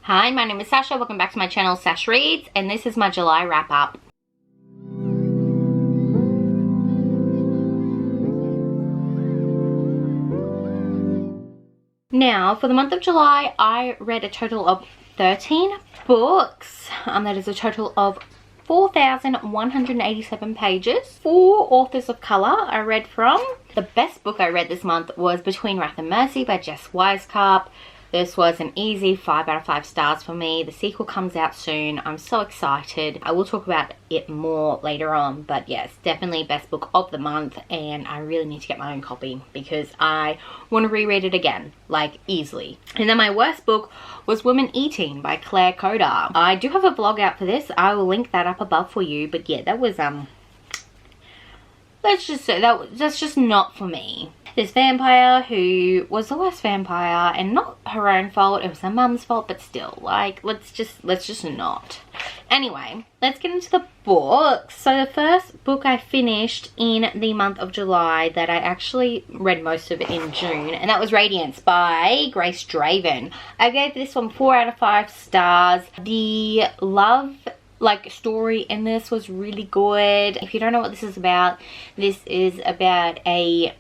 Hi, my name is Sasha. Welcome back to my channel, Sash Reads, and this is my July wrap-up. Now, for the month of July, I read a total of 13 books. That is a total of 4,187 pages. 4 authors of color I read from. The best book I read this month was Between Wrath and Mercy by Jess Wisecarp. This was an easy 5 out of 5 stars for me. The sequel comes out soon. I'm so excited. I will talk about it more later on, but yes, definitely best book of the month, and I really need to get my own copy because I want to reread it again, like easily. And then my worst book was Women Eating by Claire Coda. I do have a vlog out for this. I will link that up above for you, but yeah, that was let's just say that's just not for me. This vampire who was the worst vampire, and not her own fault, it was her mum's fault, but still, like, let's just not. Anyway, let's get into the books. So the first book I finished in the month of July that I actually read most of it in June, and that was Radiance by Grace Draven. I gave this one 4 out of 5 stars. The love story in this was really good. If you don't know what this is about a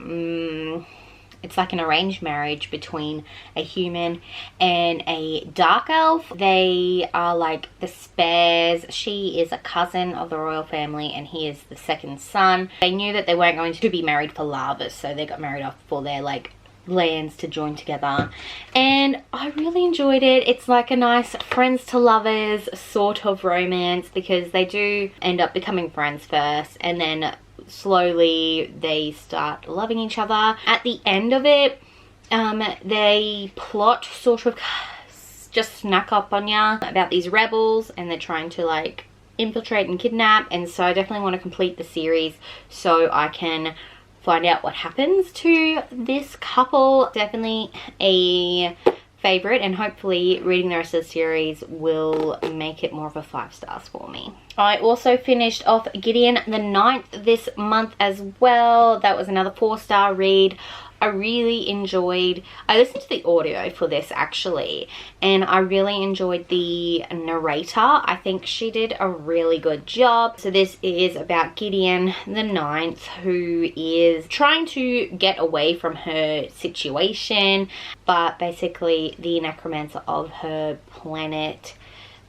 it's like an arranged marriage between a human and a dark elf. They are like the spares. She is a cousin of the royal family and he is the second son. They knew that they weren't going to be married for love, so they got married off for their lands to join together, and I really enjoyed it. It's like a nice friends to lovers sort of romance, because they do end up becoming friends first and then slowly they start loving each other. At the end of it, they plot sort of just snack up on ya about these rebels, and they're trying to infiltrate and kidnap, and so I definitely want to complete the series so I can find out what happens to this couple. Definitely a favorite, and hopefully reading the rest of the series will make it more of a 5 stars for me. I also finished off Gideon the Ninth this month as well. That was another 4-star read. I really enjoyed, I listened to the audio for this actually, and I really enjoyed the narrator. I think she did a really good job. So this is about Gideon the Ninth, who is trying to get away from her situation, but basically the necromancer of her planet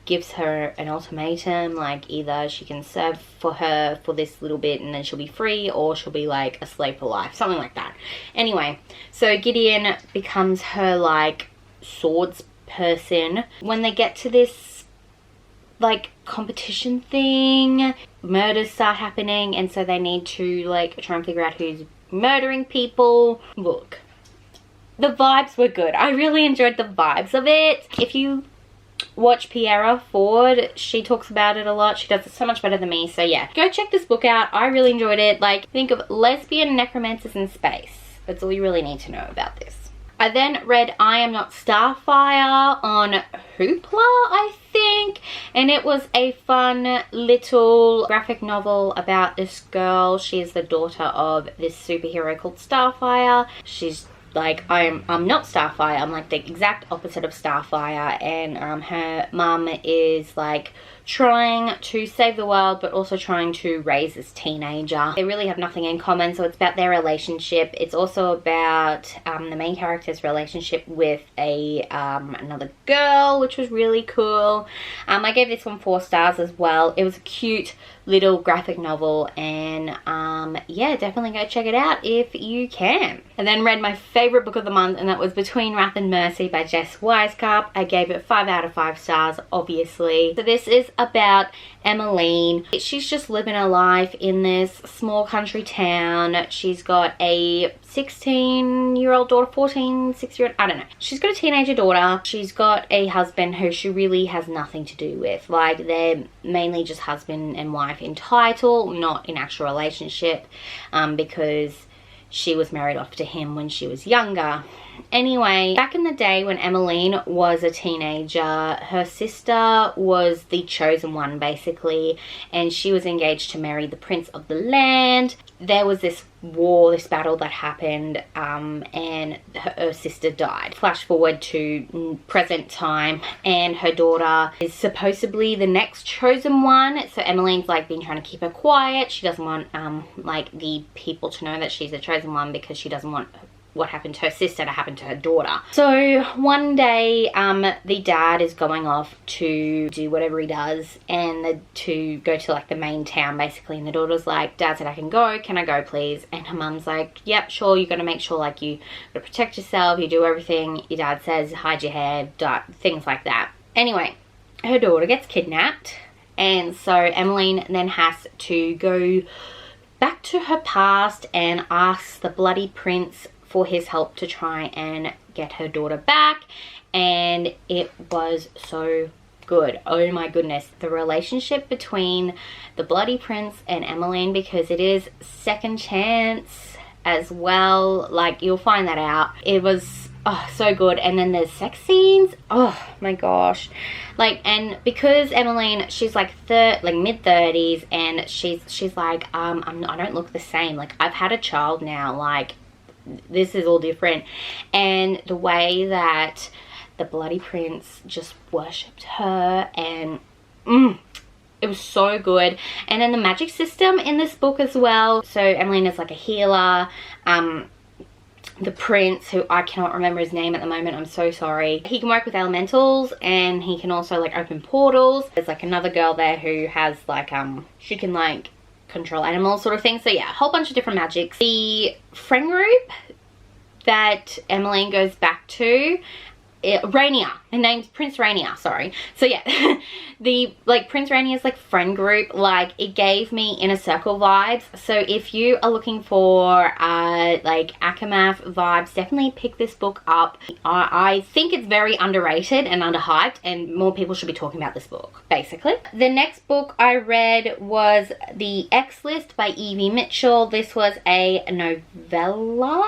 gives her an ultimatum, either she can serve for her for this little bit and then she'll be free, or she'll be a slave for life, something like that. Anyway, so Gideon becomes her swords person. When they get to this competition thing, murders start happening, and so they need to try and figure out who's murdering people. Look, the vibes were good. I really enjoyed the vibes of it. If you watch Piera Ford, she talks about it a lot. She does it so much better than me, so yeah, go check this book out. I really enjoyed it. Think of lesbian necromancers in space. That's all you really need to know about this. I then read I Am Not Starfire on Hoopla, I think, and it was a fun little graphic novel about this girl. She is the daughter of this superhero called Starfire. She's I'm not Starfire. I'm the exact opposite of Starfire, and her mum is trying to save the world but also trying to raise this teenager. They really have nothing in common, so it's about their relationship. It's also about the main character's relationship with another girl, which was really cool. I gave this one 4 stars as well. It was a cute little graphic novel, and yeah, definitely go check it out if you can. And then read my favorite book of the month, and that was Between Wrath and Mercy by Jess Wisecarp. I gave it 5 out of 5 stars, obviously. So this is about Emmeline. She's just living her life in this small country town. She's got a 16-year-old daughter, 14, 6-year-old, I don't know. She's got a teenager daughter. She's got a husband who she really has nothing to do with. They're mainly just husband and wife in title, not in actual relationship, because she was married off to him when she was younger. Anyway, back in the day when Emmeline was a teenager, her sister was the chosen one basically, and she was engaged to marry the prince of the land. There was this war, this battle that happened, and her sister died. Flash forward to present time, and her daughter is supposedly the next chosen one. So Emmeline's like been trying to keep her quiet. She doesn't want like the people to know that she's the chosen one, because she doesn't want what happened to her sister to happen to her daughter. So one day the dad is going off to do whatever he does, and to go to like the main town basically, and the daughter's like, Dad said I can go, can I go please? And her mum's like, yep, sure, you gotta make sure like you gotta protect yourself, you do everything your dad says, hide your hair, things like that. Anyway, her daughter gets kidnapped, and so Emmeline then has to go back to her past and ask the Bloody Prince for his help to try and get her daughter back. And it was so good. Oh my goodness, the relationship between the Bloody Prince and Emmeline, because it is second chance as well, like you'll find that out. It was so good. And then there's sex scenes, oh my gosh, like, and because Emmeline, she's like mid-30s, and she's like I don't look the same, like I've had a child now, like this is all different. And the way that the Bloody Prince just worshipped her, and it was so good. And then the magic system in this book as well. So Emmeline is like a healer. The prince, who I cannot remember his name at the moment, I'm so sorry, he can work with elementals, and he can also like open portals. There's like another girl there who has like she can like control animals sort of thing. So yeah, a whole bunch of different magics. The friend group that Emmeline goes back to, Rainier, her name's Prince Rainier, sorry. So yeah, the like Prince Rainier's like friend group, like it gave me Inner Circle vibes. So if you are looking for like Akamath vibes, definitely pick this book up. I think it's very underrated and underhyped, and more people should be talking about this book basically. The next book I read was The X List by Evie Mitchell. This was a novella.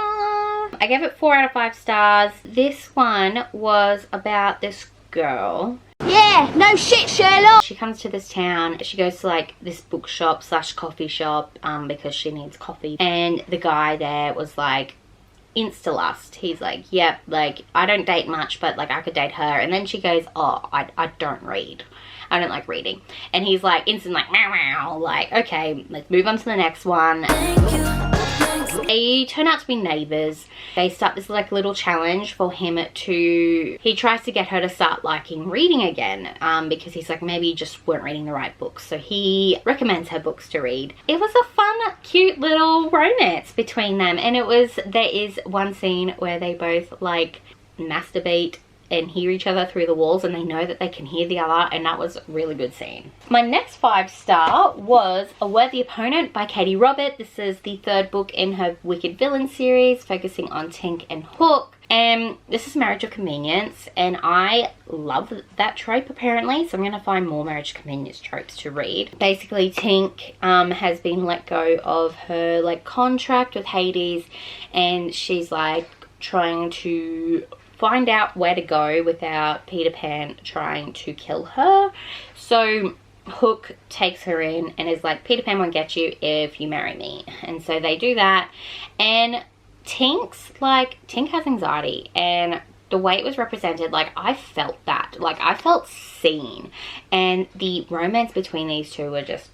I gave it 4 out of 5 stars. This one was about this girl. Yeah, no shit, Sherlock. She comes to this town. She goes to like this bookshop / coffee shop because she needs coffee. And the guy there was like insta-lust. He's like, yep, like I don't date much, but like I could date her. And then she goes, oh, I don't read. I don't like reading. And he's like instant like, meow, meow. Like, okay, let's move on to the next one. They turn out to be neighbours. They start this like little challenge for him to, he tries to get her to start liking reading again, because he's like, maybe you just weren't reading the right books. So he recommends her books to read. It was a fun, cute little romance between them. And there is one scene where they both like masturbate and hear each other through the walls, and they know that they can hear the other, and that was a really good scene. My next 5-star was A Worthy Opponent by Katie Robert. This is the 3rd book in her Wicked Villain series, focusing on Tink and Hook. And this is Marriage of Convenience, and I love that trope apparently, so I'm going to find more Marriage of Convenience tropes to read. Basically, Tink has been let go of her like contract with Hades, and she's like trying to find out where to go without Peter Pan trying to kill her. So Hook takes her in and is like, Peter Pan won't get you if you marry me. And so they do that. And Tink has anxiety, and the way it was represented, like I felt that. Like I felt seen. And the romance between these two were just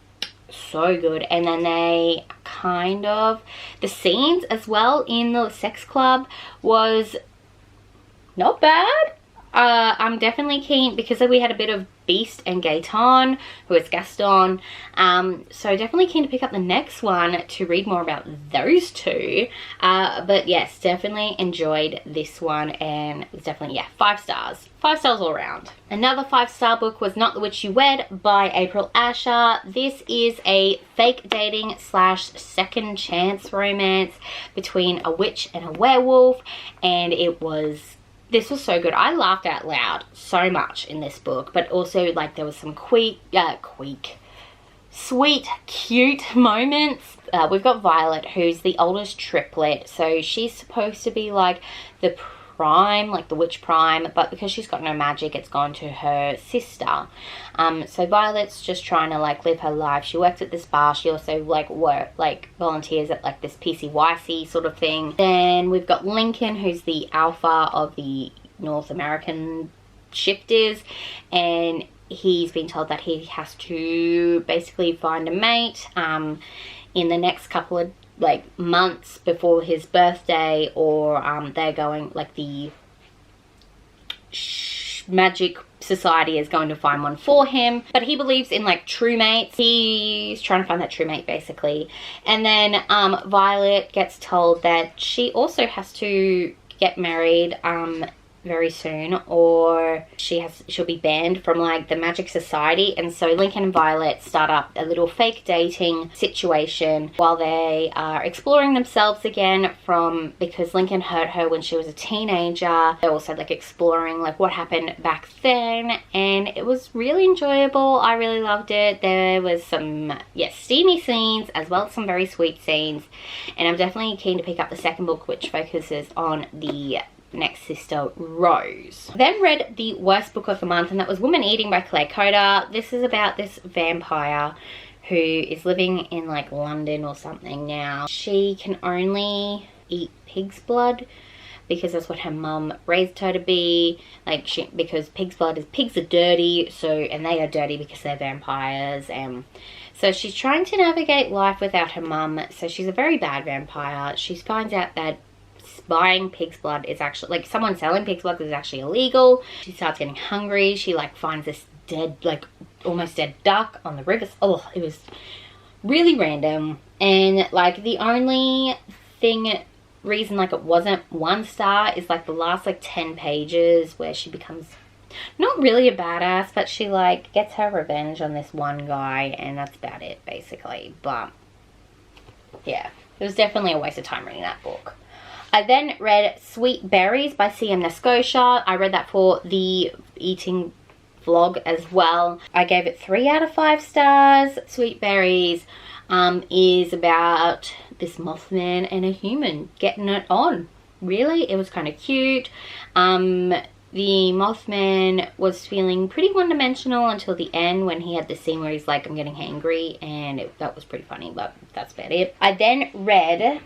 so good. And then they kind of, the scenes as well in the sex club was not bad. I'm definitely keen, because we had a bit of Beast and Gaetan, who is Gaston. So definitely keen to pick up the next one to read more about those two. But yes, definitely enjoyed this one, and it was definitely, yeah, 5 stars. 5 stars all around. Another 5-star book was Not the Witch You Wed by April Asher. This is a fake dating / second chance romance between a witch and a werewolf, and this was so good. I laughed out loud so much in this book, but also like there was some sweet, cute moments. We've got Violet, who's the oldest triplet, so she's supposed to be like the prime, like the witch prime, but because she's got no magic, it's gone to her sister. So Violet's just trying to like live her life. She works at this bar. She also like volunteers at like this PCYC sort of thing. Then we've got Lincoln, who's the alpha of the North American shifters, and he's been told that he has to basically find a mate in the next couple of like months before his birthday, or they're going like the magic society is going to find one for him. But he believes in like true mates. He's trying to find that true mate basically. And then Violet gets told that she also has to get married very soon, or she'll be banned from like the magic society. And so Lincoln and Violet start up a little fake dating situation while they are exploring themselves again, because Lincoln hurt her when she was a teenager. They're also like exploring like what happened back then, and it was really enjoyable. I really loved it. There was some steamy scenes as well as some very sweet scenes, and I'm definitely keen to pick up the second book, which focuses on the next sister, Rose. Then read the worst book of the month, and that was Woman Eating by Claire Coda. This is about this vampire who is living in like London or something now. She can only eat pig's blood because that's what her mum raised her to be. Like because pigs are dirty, and they are dirty because they're vampires. So she's trying to navigate life without her mum. So she's a very bad vampire. She finds out that buying pig's blood is actually, like, someone selling pig's blood is actually illegal. She starts getting hungry. She like finds this dead, like almost dead duck on the river. Oh, it was really random. And like the only reason like it wasn't 1 star is like the last like 10 pages where she becomes not really a badass, but she like gets her revenge on this one guy, and that's about it basically. But yeah, it was definitely a waste of time reading that book. I then read Sweet Berries by C.M. Nescotia. I read that for the eating vlog as well. I gave it 3 out of 5 stars. Sweet Berries is about this Mothman and a human getting it on. Really, it was kind of cute. The Mothman was feeling pretty one-dimensional until the end when he had the scene where he's like, I'm getting hangry, and that was pretty funny, but that's about it. I then read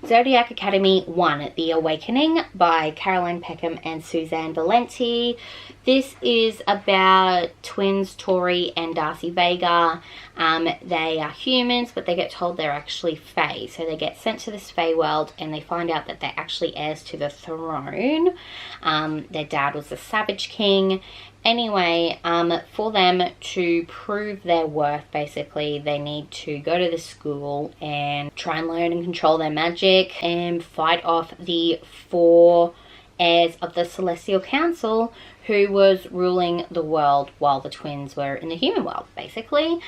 Zodiac Academy 1, The Awakening by Caroline Peckham and Suzanne Valenti. This is about twins Tori and Darcy Vega. They are humans, but they get told they're actually fae. So they get sent to this fae world, and they find out that they're actually heirs to the throne. Their dad was the Savage King. Anyway, for them to prove their worth, basically, they need to go to the school and try and learn and control their magic and fight off the 4 heirs of the Celestial Council who was ruling the world while the twins were in the human world, basically.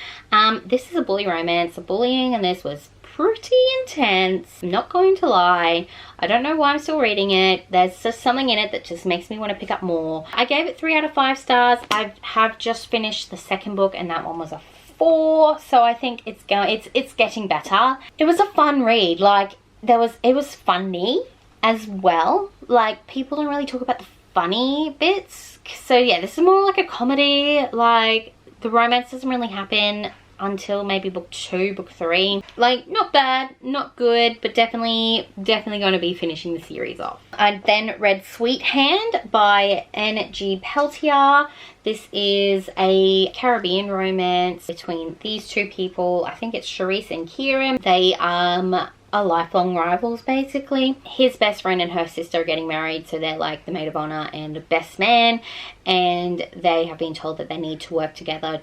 This is a bully romance. The bullying in this was pretty intense, I'm not going to lie. I don't know why I'm still reading it. There's just something in it that just makes me want to pick up more. I gave it 3 out of 5 stars. I have just finished the second book, and that one was a 4, so I think it's getting better. It was a fun read. Like it was funny as well. Like, people don't really talk about the funny bits. So yeah, this is more like a comedy. Like, the romance doesn't really happen until maybe book 2, book 3. Like, not bad, not good, but definitely going to be finishing the series off. I then read Sweet Hand by N.G. Peltier. This is a Caribbean romance between these 2 people. I think it's Charisse and Kieran. They are lifelong rivals, basically. His best friend and her sister are getting married, so they're like the maid of honor and best man, and they have been told that they need to work together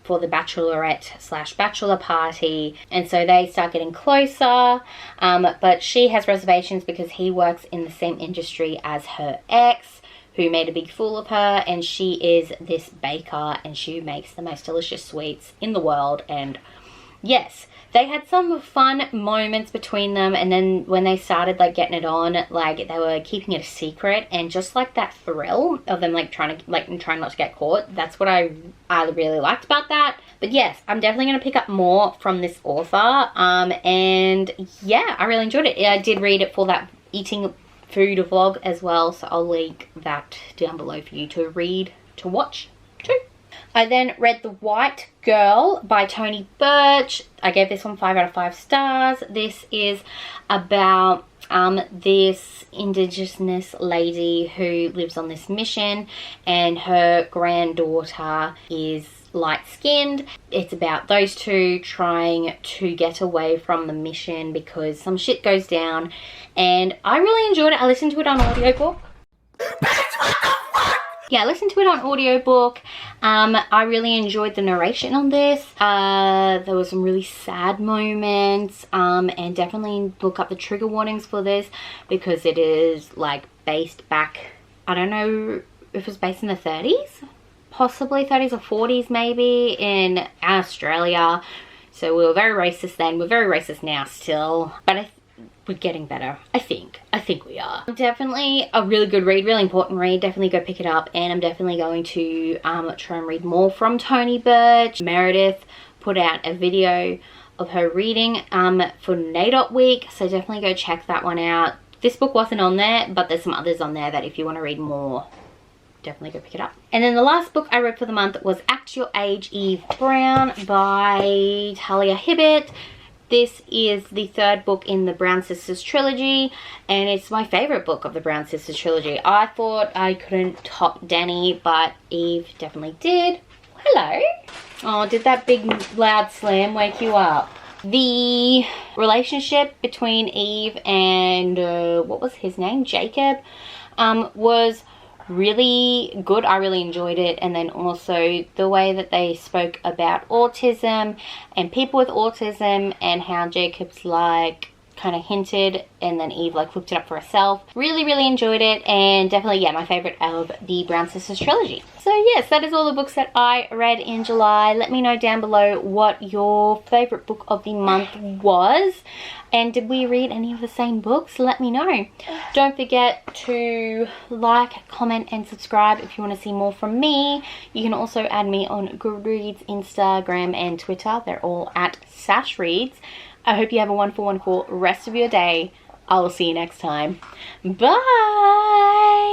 for the bachelorette / bachelor party, and so they start getting closer, but she has reservations because he works in the same industry as her ex, who made a big fool of her, and she is this baker, and she makes the most delicious sweets in the world. And yes, they had some fun moments between them, and then when they started like getting it on, like they were keeping it a secret, and just like that thrill of them like trying not to get caught, that's what I really liked about that. But yes, I'm definitely going to pick up more from this author, and yeah, I really enjoyed it. I did read it for that eating food vlog as well, so I'll link that down below for you to read, to watch too. I then read The White Girl by Tony Birch. I gave this one 5 out of 5 stars. This is about this indigenous lady who lives on this mission, and her granddaughter is light-skinned. It's about those two trying to get away from the mission because some shit goes down, and I really enjoyed it. I listened to it on audiobook. Yeah, I listened to it on audiobook. I really enjoyed the narration on this. There were some really sad moments, and definitely look up the trigger warnings for this because it is like based back, I don't know if it was based in the 30s, possibly 30s or 40s maybe, in Australia. So we were very racist then. We're very racist now still, but we're getting better, I think we are. Definitely a really good read, really important read. Definitely go pick it up, and I'm definitely going to try and read more from Tony Birch. Meredith put out a video of her reading for NAIDOT week, so definitely go check that one out. This book wasn't on there, but there's some others on there that if you want to read more, definitely go pick it up. And then the last book I read for the month was Act Your Age, Eve Brown by Talia Hibbert. This is the 3rd book in the Brown Sisters trilogy, and it's my favorite book of the Brown Sisters trilogy. I thought I couldn't top Danny, but Eve definitely did. Hello. Oh, did that big loud slam wake you up? The relationship between Eve and, what was his name? Jacob, was really good. I really enjoyed it. And then also the way that they spoke about autism and people with autism, and how Jacob's like kind of hinted and then Eve like looked it up for herself. Really enjoyed it, and definitely, yeah, my favorite of the Brown Sisters trilogy. So yes, that is all the books that I read in July. Let me know down below what your favorite book of the month was, and did we read any of the same books? Let me know. Don't forget to like, comment and subscribe if you want to see more from me. You can also add me on Goodreads, Instagram and Twitter. They're all at sashreads. I hope you have a wonderful rest of your day. I will see you next time. Bye!